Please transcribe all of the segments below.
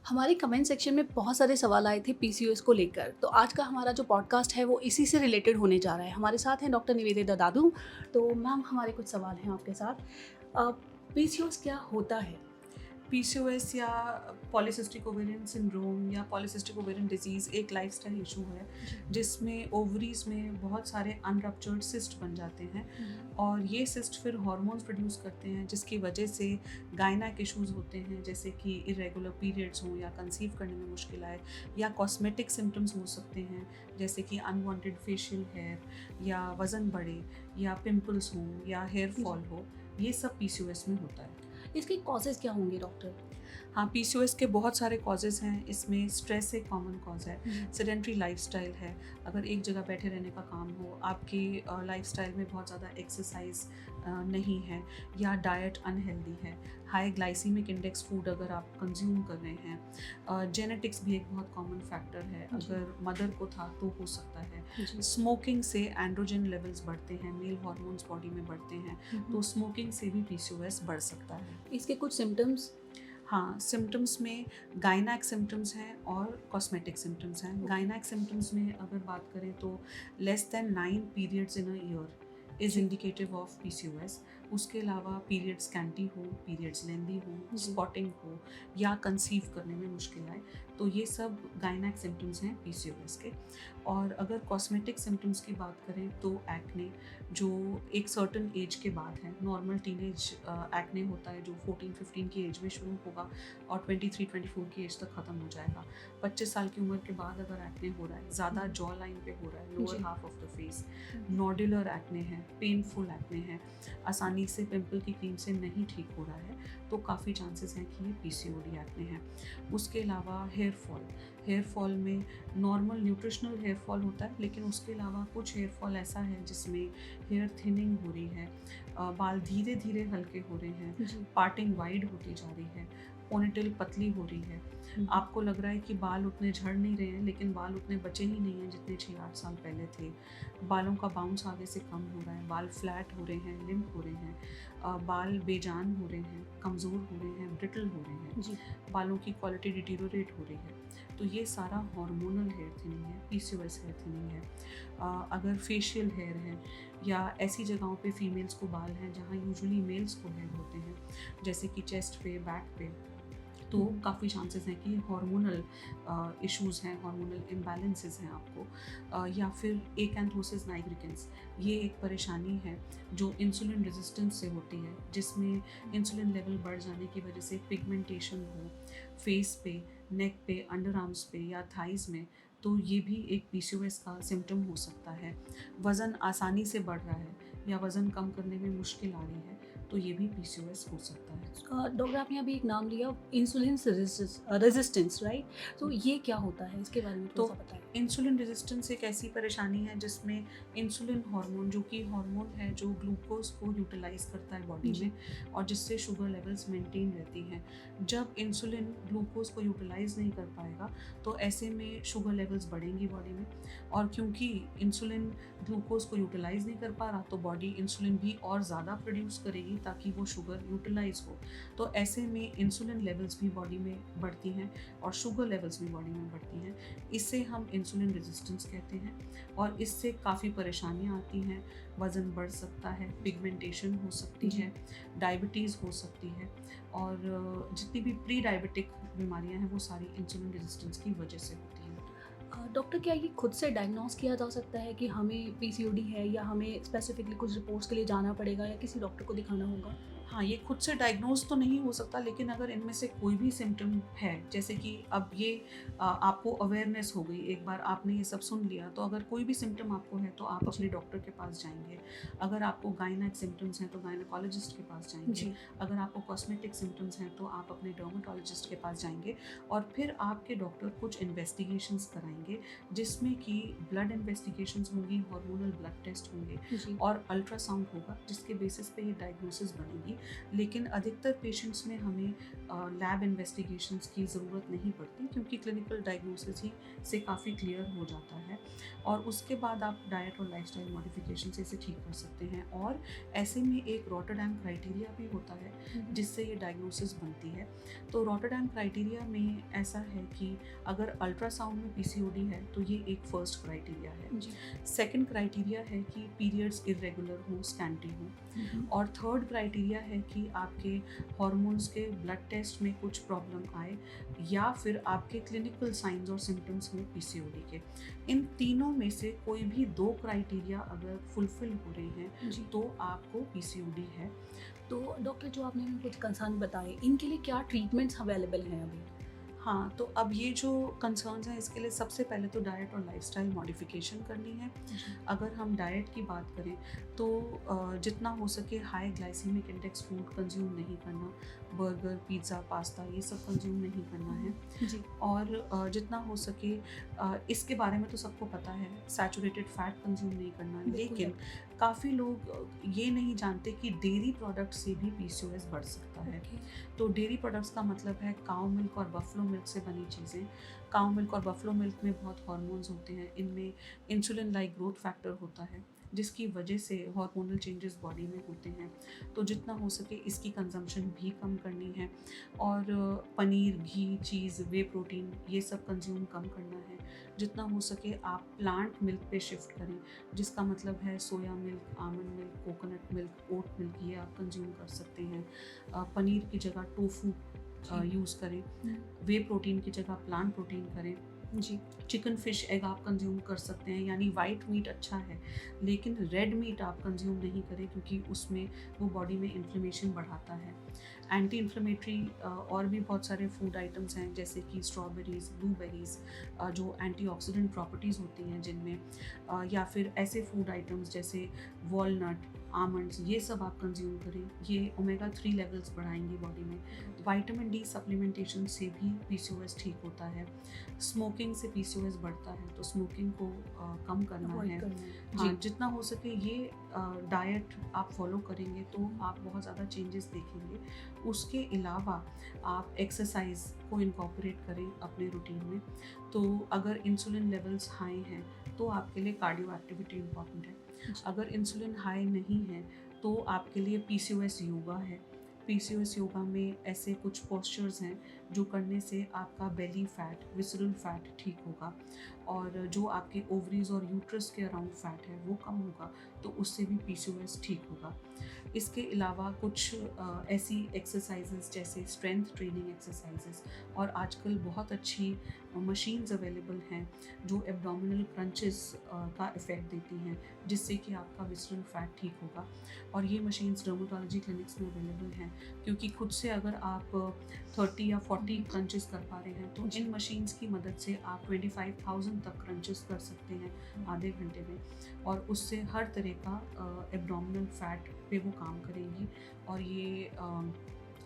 हमारे comment section में बहुत सारे सवाल आए थे पीसीओएस को लेकर, तो आज का हमारा जो पॉडकास्ट है वो इसी से रिलेटेड होने जा रहा है। हमारे साथ हैं डॉक्टर निवेदिता दादू। तो मैम, हमारे कुछ सवाल हैं आपके साथ। पीसीओएस क्या होता है? पीसीओएस या पॉलीसिस्टिक ओवेरियन सिंड्रोम या पॉलीसिस्टिक ओवेरियन डिजीज़ एक लाइफस्टाइल इशू है जिसमें ओवरीज में बहुत सारे अनरप्चर्ड सिस्ट बन जाते हैं और ये सिस्ट फिर हार्मोन्स प्रोड्यूस करते हैं जिसकी वजह से गायनेक इश्यूज होते हैं, जैसे कि इरेगुलर पीरियड्स हों या कंसीव करने में मुश्किल आए, या कॉस्मेटिक सिम्टम्स हो सकते हैं जैसे कि अनवांटेड फेशियल हेयर या वज़न बढ़े या पिंपल्स हों या हेयर फॉल हो। ये सब पीसीओएस में होता है। इसके कॉजेज़ क्या होंगे डॉक्टर? हाँ, पीसीओएस के बहुत सारे कॉजेज़ हैं। इसमें स्ट्रेस एक कॉमन कॉज है, सेडेंट्री लाइफस्टाइल है। अगर एक जगह बैठे रहने का काम हो, आपकी लाइफस्टाइल में बहुत ज़्यादा एक्सरसाइज नहीं है, या डाइट अनहेल्दी है, हाई ग्लाइसीमिक इंडेक्स फूड अगर आप कंज्यूम कर रहे हैं, जेनेटिक्स भी एक बहुत कॉमन फैक्टर है, अगर मदर को था तो हो सकता है। स्मोकिंग से एंड्रोजन लेवल्स बढ़ते हैं, मेल हार्मोन्स बॉडी में बढ़ते हैं, तो स्मोकिंग से भी पीसीओएस बढ़ सकता है। इसके कुछ सिम्टम्स? हाँ, सिम्टम्स में गायनेक सिम्टम्स हैं और कॉस्मेटिक सिम्टम्स हैं। गायनेक सिम्टम्स में अगर बात करें तो less than 9 periods in a year is indicative of PCOS. उसके अलावा पीरियड्स स्कैंटी हो, पीरियड्स लेंदी हो, स्पॉटिंग हो या कंसीव करने में मुश्किल आए, तो ये सब गायनेक सिम्टम्स हैं पीसीओएस के। और अगर कॉस्मेटिक सिम्टम्स की बात करें तो एक्ने, जो एक सर्टन एज के बाद है, नॉर्मल टीनेज एक्ने होता है जो 14-15 की एज में शुरू होगा और 23-24 की एज तक ख़त्म हो जाएगा। 25 साल की उम्र के बाद अगर एक्ने हो रहा है, ज़्यादा जॉ लाइन पे हो रहा है, lower half of the face, nodular acne है, पेनफुल एक्ने है, आसानी से पिंपल की क्रीम से नहीं ठीक हो रहा है, तो काफ़ी चांसेस हैं कि ये पीसीओडी एक्ने है। उसके अलावा हेयर फॉल में नॉर्मल न्यूट्रिशनल हेयर फॉल होता है, लेकिन उसके अलावा कुछ हेयर फॉल ऐसा है जिसमें हेयर थिनिंग हो रही है, बाल धीरे धीरे हल्के हो रहे हैं, पार्टिंग वाइड होती जा रही है, पोनीटेल पतली हो रही है, आपको लग रहा है कि बाल उतने झड़ नहीं रहे हैं, लेकिन बाल उतने बचे ही नहीं हैं जितने 6-8 साल पहले थे, बालों का बाउंस आगे से कम हो रहा है, बाल फ्लैट हो रहे हैं, लिम्प हो रहे हैं, बाल बेजान हो रहे हैं, कमज़ोर हो रहे हैं, ब्रिटल हो रहे हैं, बालों की क्वालिटी डिटीरियोरेट हो रही है, तो ये सारा हार्मोनल हेयर थिनिंग है, पीसीओएस हेयर थिनिंग है। अगर फेशियल हेयर है या ऐसी जगहों पे फीमेल्स को बाल हैं जहाँ यूजुअली मेल्स को हेयर होते हैं, जैसे कि चेस्ट पे, बैक पे, तो काफ़ी चांसेस हैं कि हार्मोनल इश्यूज़ हैं, हार्मोनल इम्बैलेंसेस हैं आपको, या फिर एकेंथोसिस नाइग्रिकेंस, ये एक परेशानी है जो इंसुलिन रेजिस्टेंस से होती है, जिसमें इंसुलिन लेवल बढ़ जाने की वजह से पिगमेंटेशन हो फेस पे, नेक पे, अंडर आर्म्स पे या थाइज़ में, तो ये भी एक पीसीओएस का सिम्टम हो सकता है। वज़न आसानी से बढ़ रहा है या वज़न कम करने में मुश्किल आ रही है, तो ये भी पीसीओएस हो सकता है। डॉक्टर, आपने अभी एक नाम लिया, इंसुलिन रेजिस्टेंस, राइट? तो ये क्या होता है, इसके बारे में थोड़ा तो सा बताएं। इंसुलिन रेजिस्टेंस एक ऐसी परेशानी है जिसमें इंसुलिन हार्मोन, जो कि हार्मोन है जो ग्लूकोज को यूटिलाइज करता है बॉडी में और जिससे शुगर लेवल्स मेंटेन रहती हैं, जब इंसुलिन ग्लूकोज को यूटिलाइज नहीं कर पाएगा तो ऐसे में शुगर लेवल्स बढ़ेंगी बॉडी में, और क्योंकि इंसुलिन ग्लूकोज को यूटिलाइज नहीं कर पा रहा तो बॉडी इंसुलिन भी और ज़्यादा प्रोड्यूस करेगी ताकि वो शुगर यूटिलाइज हो, तो ऐसे में इंसुलिन लेवल्स भी बॉडी में बढ़ती हैं और शुगर लेवल्स भी बॉडी में बढ़ती हैं। इसे हम इंसुलिन रेजिस्टेंस कहते हैं और इससे काफ़ी परेशानियां आती हैं। वज़न बढ़ सकता है, पिगमेंटेशन हो सकती है, डायबिटीज़ हो सकती है, और जितनी भी प्री डायबिटिक बीमारियां हैं वो सारी इंसुलिन रेजिस्टेंस की वजह से होती हैं। डॉक्टर, क्या ये खुद से डायग्नोस किया जा सकता है कि हमें पीसीओडी है, या हमें स्पेसिफिकली कुछ रिपोर्ट्स के लिए जाना पड़ेगा या किसी डॉक्टर को दिखाना होगा? हाँ, ये खुद से डायग्नोज तो नहीं हो सकता, लेकिन अगर इनमें से कोई भी सिम्टम है, जैसे कि अब ये आपको अवेयरनेस हो गई, एक बार आपने ये सब सुन लिया, तो अगर कोई भी सिम्टम आपको है तो आप अपने डॉक्टर के पास जाएंगे। अगर आपको गायनेक सिम्टम्स हैं तो गायनेकोलॉजिस्ट के पास जाएंगे। अगर आपको कॉस्मेटिक सिम्टम्स हैं तो आप अपने डर्मेटोलॉजिस्ट के पास जाएंगे, और फिर आपके डॉक्टर कुछ इन्वेस्टिगेशंस कराएंगे, जिसमें कि ब्लड इन्वेस्टिगेशंस होंगी, हार्मोनल ब्लड टेस्ट होंगे और अल्ट्रासाउंड होगा, जिसके बेसिस पे ये डायग्नोसिस बनेगी लेकिन अधिकतर पेशेंट्स में हमें लैब इन्वेस्टिगेशंस की ज़रूरत नहीं पड़ती, क्योंकि क्लिनिकल डायग्नोसिस ही से काफ़ी क्लियर हो जाता है। और उसके बाद आप डाइट और लाइफस्टाइल मॉडिफिकेशन से इसे ठीक कर सकते हैं। और ऐसे में एक रॉटरडैम क्राइटेरिया भी होता है जिससे ये डायग्नोसिस बनती है। तो रॉटरडैम क्राइटेरिया में ऐसा है कि अगर अल्ट्रासाउंड में पीसीओडी है तो ये एक फर्स्ट क्राइटेरिया है। जी। सेकंड क्राइटेरिया है कि पीरियड्स इरेगुलर हो, स्कैंटी हो। और थर्ड क्राइटेरिया है कि आपके हॉर्मोन्स के ब्लड टेस्ट में कुछ प्रॉब्लम आए, या फिर आपके क्लिनिकल साइंस और सिम्टम्स हो पीसीओडी के। इन तीनों में से कोई भी 2 क्राइटेरिया अगर फुलफिल हो रहे हैं जी। तो आपको पीसीओडी है। तो डॉक्टर, जो आपने हमें कुछ कंसर्न बताए, इनके लिए क्या ट्रीटमेंट्स अवेलेबल हैं अभी? हाँ, तो अब ये जो कंसर्न्स हैं इसके लिए सबसे पहले तो डाइट और लाइफस्टाइल मॉडिफिकेशन करनी है। अगर हम डाइट की बात करें तो जितना हो सके high glycaemic index food consume नहीं करना, बर्गर, पिज़्ज़ा, पास्ता ये सब कंज्यूम नहीं करना है। जी। और जितना हो सके इसके बारे में तो सबको पता है, सैचुरेटेड फैट कंज्यूम नहीं करना। बिल्कुल। लेकिन काफ़ी लोग ये नहीं जानते कि डेयरी प्रोडक्ट से भी पीसीओएस बढ़ सकता है। ओके। तो डेयरी प्रोडक्ट्स का मतलब है काऊ मिल्क और बफलो मिल्क से बनी चीज़ें। काऊ मिल्क और बफलो मिल्क में बहुत हार्मोन्स होते हैं, इनमें इंसुलिन लाइक ग्रोथ फैक्टर होता है, जिसकी वजह से हार्मोनल चेंजेस बॉडी में होते हैं। तो जितना हो सके इसकी कंजम्पशन भी कम करनी है। और पनीर, घी, चीज़, वे प्रोटीन ये सब कंज्यूम कम करना है। जितना हो सके आप प्लांट मिल्क पे शिफ्ट करें, जिसका मतलब है soya milk, almond milk, coconut milk, oat milk, ये आप कंज्यूम कर सकते हैं। पनीर की जगह टोफू यूज़ करें। वे प्रोटीन की जगह प्लांट प्रोटीन करें। जी। चिकन, फिश, एग आप कंज्यूम कर सकते हैं, यानी वाइट मीट अच्छा है, लेकिन रेड मीट आप कंज्यूम नहीं करें, क्योंकि उसमें वो बॉडी में इन्फ्लेमेशन बढ़ाता है। एंटी इन्फ्लेमेटरी और भी बहुत सारे फूड आइटम्स हैं, जैसे कि स्ट्रॉबेरीज़, ब्लूबेरीज़, जो एंटीऑक्सीडेंट प्रॉपर्टीज़ होती हैं जिनमें, या फिर ऐसे फूड आइटम्स जैसे वॉलनट, आमंड्स, ये सब आप कंज्यूम करें। ये ओमेगा 3 लेवल्स बढ़ाएंगे बॉडी में। विटामिन डी सप्लीमेंटेशन से भी पीसीओएस ठीक होता है। स्मोकिंग से पीसीओएस बढ़ता है, तो स्मोकिंग को कम करना अवॉइड है। करना है। हाँ, जी। जितना हो सके ये डाइट आप फॉलो करेंगे तो आप बहुत ज़्यादा चेंजेस देखेंगे। उसके अलावा आप एक्सरसाइज को इनकॉर्पोरेट करें अपने रूटीन में। तो अगर इंसुलिन लेवल्स हाई हैं तो आपके लिए कार्डियो एक्टिविटी इम्पॉर्टेंट है। अगर इंसुलिन हाई नहीं है तो आपके लिए पीसीओएस योगा है। पीसीओएस योगा में ऐसे कुछ पोस्चर्स हैं जो करने से आपका बेली फैट, विसरल फैट ठीक होगा, और जो आपके ओवरीज और यूट्रस के अराउंड फैट है वो कम होगा, तो उससे भी पीसीओएस ठीक होगा। इसके अलावा कुछ ऐसी एक्सरसाइजेस जैसे स्ट्रेंथ ट्रेनिंग एक्सरसाइजेस, और आजकल बहुत अच्छी मशीन्स अवेलेबल हैं जो एब्डोमिनल क्रंचेस का इफ़ेक्ट देती हैं, जिससे कि आपका विसरल फैट ठीक होगा। और ये मशीन्स डर्मेटोलॉजी क्लिनिक्स में अवेलेबल हैं, क्योंकि खुद से अगर आप 30 या 40 क्रंचेस कर पा रहे हैं तो इन मशीन्स की मदद से आप 25,000 तक क्रंचेस कर सकते हैं आधे घंटे में, और उससे हर तरह का एब्डोमिनल फैट पे वो काम करेंगी। और ये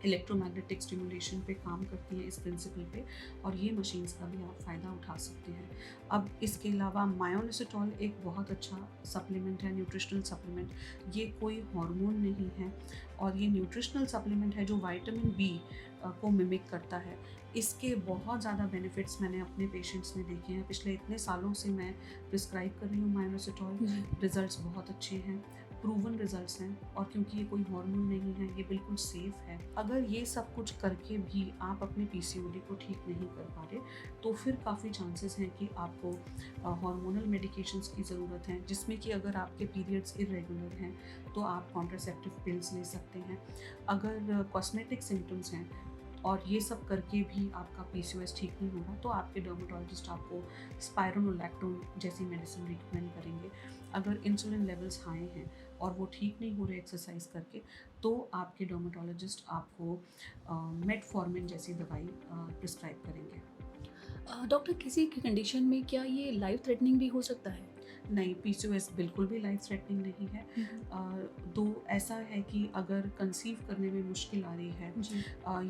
इलेक्ट्रोमैग्नेटिक स्टिमुलेशन पे काम करती हैं इस प्रिंसिपल पे, और ये मशीन्स का भी आप फ़ायदा उठा सकते हैं। अब इसके अलावा मायोनिसिटॉल एक बहुत अच्छा सप्लीमेंट है, न्यूट्रिशनल सप्लीमेंट। ये कोई हार्मोन नहीं है, और ये न्यूट्रिशनल सप्लीमेंट है जो विटामिन बी को मिमिक करता है। इसके बहुत ज़्यादा बेनिफिट्स मैंने अपने पेशेंट्स में देखे हैं। पिछले इतने सालों से मैं प्रिस्क्राइब कर रही हूँ मायोनिसिटॉल। रिजल्ट्स बहुत अच्छे हैं, प्रूवन रिजल्ट्स हैं, और क्योंकि ये कोई हार्मोन नहीं है, ये बिल्कुल सेफ है। अगर ये सब कुछ करके भी आप अपने पीसीओडी को ठीक नहीं कर पा रहे तो फिर काफ़ी चांसेस हैं कि आपको हार्मोनल मेडिकेशंस की ज़रूरत है, जिसमें कि अगर आपके पीरियड्स इरेगुलर हैं तो आप कॉन्ट्रासेप्टिव पिल्स ले सकते हैं। अगर कॉस्मेटिक सिम्टम्स हैं और ये सब करके भी आपका पीसीओएस ठीक नहीं होगा तो आपके डर्मेटोलॉजिस्ट आपको स्पाइरोनोलैक्टोन जैसी मेडिसिन रिकमेंड करेंगे। अगर इंसुलिन लेवल्स हाई हैं और वो ठीक नहीं हो रहे एक्सरसाइज करके, तो आपके डर्मेटोलॉजिस्ट आपको मेटफॉर्मिन जैसी दवाई प्रिस्क्राइब करेंगे। डॉक्टर, किसी की कंडीशन में क्या ये लाइफ थ्रेटनिंग भी हो सकता है? नहीं, पीसीओएस बिल्कुल भी लाइफ थ्रेटनिंग नहीं है। तो ऐसा है कि अगर कंसीव करने में मुश्किल आ रही है जी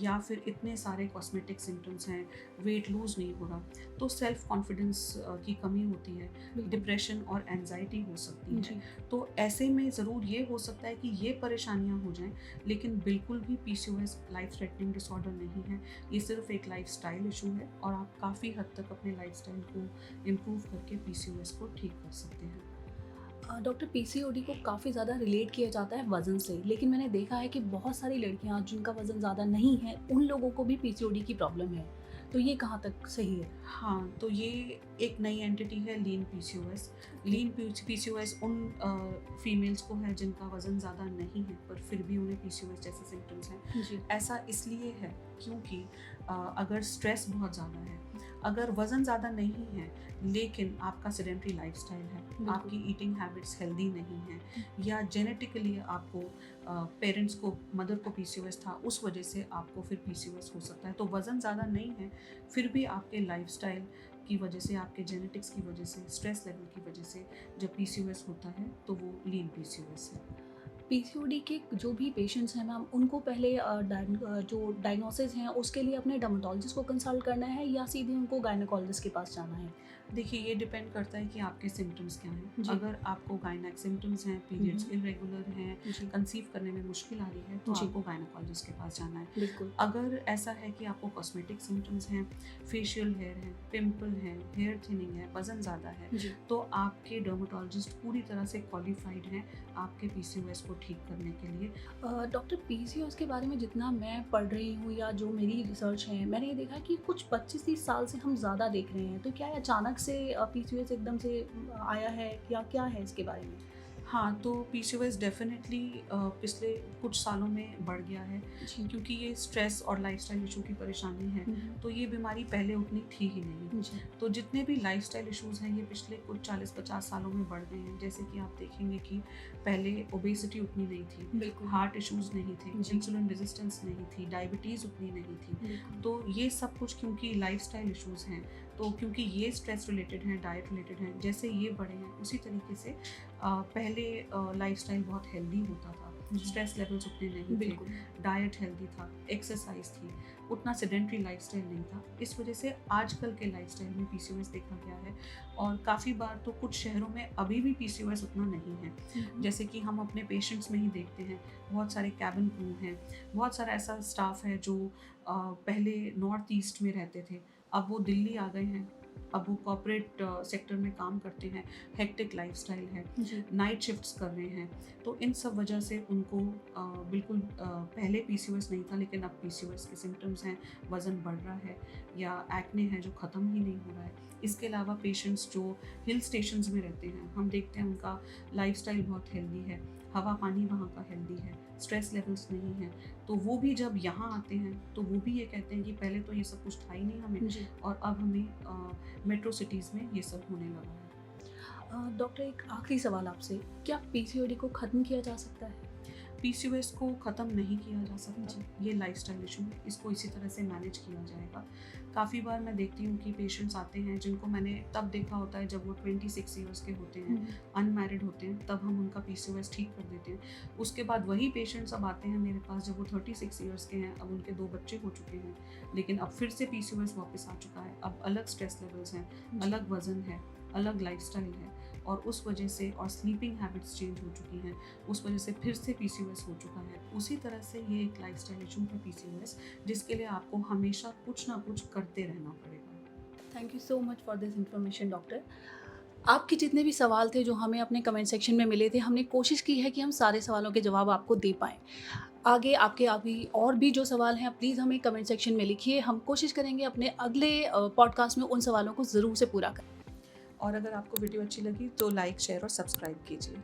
या फिर इतने सारे कॉस्मेटिक सिम्टम्स हैं, वेट लूज़ नहीं हो रहा, तो सेल्फ कॉन्फिडेंस की कमी होती है, बिल्कुल। डिप्रेशन और एंजाइटी हो सकती जी है। तो ऐसे में ज़रूर ये हो सकता है कि ये परेशानियां हो जाएं, लेकिन बिल्कुल भी पीसीओएस लाइफ थ्रेटनिंग डिसऑर्डर नहीं है। ये सिर्फ एक लाइफस्टाइल इशू है और आप काफ़ी हद तक अपने लाइफस्टाइल को इम्प्रूव करके पीसीओएस को ठीक कर सकते हैं। डॉक्टर, पीसीओडी को काफ़ी ज़्यादा रिलेट किया जाता है वज़न से, लेकिन मैंने देखा है कि बहुत सारी लड़कियां जिनका वज़न ज़्यादा नहीं है उन लोगों को भी पीसीओडी की प्रॉब्लम है, तो ये कहाँ तक सही है? हाँ, तो ये एक नई एंटिटी है लीन पीसीओएस। लीन पीसीओएस उन फीमेल्स को है जिनका वज़न ज़्यादा नहीं है पर फिर भी उन्हें पीसीओएस जैसे सिम्टम्स हैं। जी ऐसा इसलिए है क्योंकि अगर स्ट्रेस बहुत ज़्यादा है, अगर वज़न ज़्यादा नहीं है लेकिन आपका सेडेंटरी लाइफस्टाइल है, आपकी ईटिंग हैबिट्स हेल्दी नहीं हैं, या जेनेटिकली आपको पेरेंट्स को, मदर को पीसीओएस था, उस वजह से आपको फिर पीसीओएस हो सकता है। तो वज़न ज़्यादा नहीं है फिर भी आपके लाइफस्टाइल की वजह से, आपके जेनेटिक्स की वजह से, स्ट्रेस लेवल की वजह से जब पीसीओएस होता है तो वो लीन पीसीओएस है। पीसीओडी के जो भी पेशेंट्स हैं मैम, उनको पहले जो डायग्नोसिस हैं उसके लिए अपने डर्मेटोलॉजिस्ट को कंसल्ट करना है या सीधे उनको गायनेकोलॉजिस्ट के पास जाना है? देखिए, ये डिपेंड करता है कि आपके सिम्टम्स क्या हैं। जी। अगर आपको गायनेक सिम्टम्स हैं, पीरियड्स इरेगुलर हैं, जी कंसीव करने में मुश्किल आ रही है, तो जी। आपको गायनेकोलॉजिस्ट के पास जाना है। बिल्कुल। अगर ऐसा है कि आपको कॉस्मेटिक सिम्टम्स हैं, फेशियल हेयर है, पिंपल है, हेयर थिनिंग है, वज़न ज़्यादा है, जी तो आपके डर्मेटोलॉजिस्ट पूरी तरह से क्वालिफाइड हैं आपके पीसीओएस को ठीक करने के लिए। डॉक्टर, पीसीओएस के बारे में जितना मैं पढ़ रही हूँ या जो मेरी रिसर्च है, मैंने ये देखा कि कुछ 25-30 साल से हम ज़्यादा देख रहे हैं, तो क्या ये अचानक से पीसीओएस एकदम से आया है या क्या है इसके बारे में? हाँ, तो पीसीओएस डेफिनेटली पिछले कुछ सालों में बढ़ गया है जी क्योंकि ये स्ट्रेस और लाइफस्टाइल इशू की परेशानी है। हम्म, तो ये बीमारी पहले उतनी थी ही नहीं। जी तो जितने भी लाइफस्टाइल इश्यूज हैं ये पिछले कुछ 40-50 सालों में बढ़ गए हैं। जैसे कि आप देखेंगे कि पहले ओबेसिटी उतनी नहीं थी, बिल्कुल। हार्ट इश्यूज नहीं थे, जी। इंसुलिन रेजिस्टेंस नहीं थी, डायबिटीज़ उतनी नहीं थी। बिल्कुल। तो ये सब कुछ क्योंकि लाइफस्टाइल इश्यूज हैं, तो क्योंकि ये स्ट्रेस रिलेटेड हैं, डाइट रिलेटेड हैं, जैसे ये बढ़े हैं उसी तरीके से पहले लाइफस्टाइल बहुत हेल्दी होता था, स्ट्रेस लेवल्स उतने नहीं थे, बिल्कुल। डाइट हेल्दी था, एक्सरसाइज थी, उतना सेडेंट्री लाइफस्टाइल नहीं था। इस वजह से आजकल के लाइफस्टाइल में पीसीओएस देखा गया है और काफ़ी बार तो कुछ शहरों में अभी भी पीसीओएस उतना नहीं है। जैसे कि हम अपने पेशेंट्स में ही देखते हैं, बहुत सारे कैबिन क्रू हैं, बहुत सारा ऐसा स्टाफ है जो पहले नॉर्थ ईस्ट में रहते थे, अब वो दिल्ली आ गए हैं, अब वो कॉर्पोरेट सेक्टर में काम करते हैं, हेक्टिक लाइफस्टाइल है, जी नाइट शिफ्ट्स कर रहे हैं। तो इन सब वजह से उनको बिल्कुल पहले पीसीओएस नहीं था लेकिन अब पीसीओएस के सिम्टम्स हैं, वज़न बढ़ रहा है या एक्ने है जो ख़त्म ही नहीं हो रहा है। इसके अलावा पेशेंट्स जो हिल स्टेशंस में रहते हैं, हम देखते हैं उनका लाइफस्टाइल बहुत हेल्दी है, हवा पानी वहाँ का हेल्दी है, स्ट्रेस लेवल्स नहीं है, तो वो भी जब यहाँ आते हैं तो वो भी ये कहते हैं कि पहले तो ये सब कुछ था ही नहीं हमें जी। और अब हमें मेट्रो सिटीज़ में ये सब होने लगा है। डॉक्टर, एक आखिरी सवाल आपसे, क्या पीसीओडी को ख़त्म किया जा सकता है? पीसीओएस को ख़त्म नहीं किया जा सकता, जी। ये लाइफस्टाइल इशू है, इसको इसी तरह से मैनेज किया जाएगा। काफ़ी बार मैं देखती हूँ कि पेशेंट्स आते हैं जिनको मैंने तब देखा होता है जब वो 26 ईयर्स के होते हैं, अनमैरिड होते हैं, तब हम उनका पीसीओएस ठीक कर देते हैं। उसके बाद वही पेशेंट्स अब आते हैं मेरे पास जब वो 36 ईयर्स के हैं, अब उनके 2 बच्चे हो चुके हैं, लेकिन अब फिर से पीसीओएस वापस आ चुका है। अब अलग स्ट्रेस लेवल्स हैं, अलग वज़न है, अलग लाइफस्टाइल है और उस वजह से, और स्लीपिंग हैबिट्स चेंज हो चुकी हैं, उस वजह से फिर से पीसीओएस हो चुका है। उसी तरह से ये एक लाइफस्टाइल इशू है पीसीओएस, जिसके लिए आपको हमेशा कुछ ना कुछ करते रहना पड़ेगा। Thank you so much for this information doctor. आपके जितने भी सवाल थे जो हमें अपने कमेंट सेक्शन में मिले थे, हमने कोशिश की है कि हम सारे सवालों के जवाब आपको दे पाएँ। आगे आपके अभी और भी जो सवाल हैं, प्लीज़ हमें कमेंट सेक्शन में लिखिए। हम कोशिश करेंगे अपने अगले पॉडकास्ट में उन सवालों को ज़रूर से पूरा करें। और अगर आपको वीडियो अच्छी लगी तो लाइक, शेयर और सब्सक्राइब कीजिए।